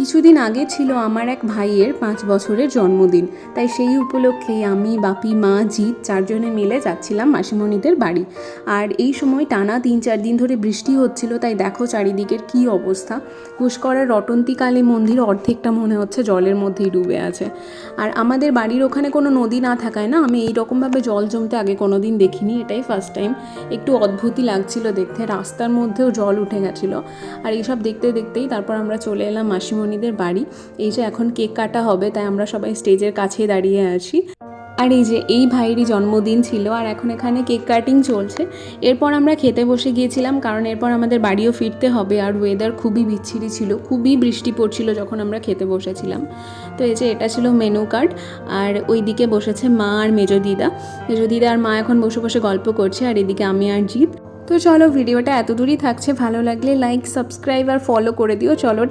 কিছুদিন আগে ছিল আমার এক ভাইয়ের 5 বছরের জন্মদিন, তাই সেই উপলক্ষেই আমি, বাপি, মা, জিৎ 4 জনে মিলে যাচ্ছিলাম মাসিমণিদের বাড়ি। আর এই সময় টানা 3-4 দিন ধরে বৃষ্টি হচ্ছিল, তাই দেখো চারিদিকের কী অবস্থা। পুষ্করের রটন্তী কালী মন্দির অর্ধেকটা মনে হচ্ছে জলের মধ্যেই ডুবে আছে। আর আমাদের বাড়ির ওখানে কোনো নদী না থাকায় না আমি এইরকমভাবে জল জমতে আগে কোনো দিন দেখিনি, এটাই ফার্স্ট টাইম। একটু অদ্ভুতই লাগছিল দেখতে, রাস্তার মধ্যেও জল উঠে গেছিলো। আর এইসব দেখতে দেখতেই তারপর আমরা চলে এলাম মাসিমণিদের বাড়ি। এই যে এখন কেক কাটা হবে, তাই আমরা সবাই স্টেজের কাছেই দাঁড়িয়ে আছি। আর এই যে এই ভাইয়েরই জন্মদিন ছিল, আর এখন এখানে কেক কাটিং চলছে। এরপর আমরা খেতে বসে গিয়েছিলাম, কারণ এরপর আমাদের বাড়িও ফিরতে হবে। আর ওয়েদার খুবই বিচ্ছিরি ছিল, খুবই বৃষ্টি পড়ছিল যখন আমরা খেতে বসেছিলাম। তো এই যে এটা ছিল মেনু কার্ড। আর ওই দিকে বসেছে মা আর মেজো দিদা আর মা এখন বসে বসে গল্প করছে, আর এদিকে আমি আর জিৎ। তো চলো, ভিডিওটা এত দূরই থাকছে। ভালো লাগলে লাইক, সাবস্ক্রাইব আর ফলো করে দিও। চলো।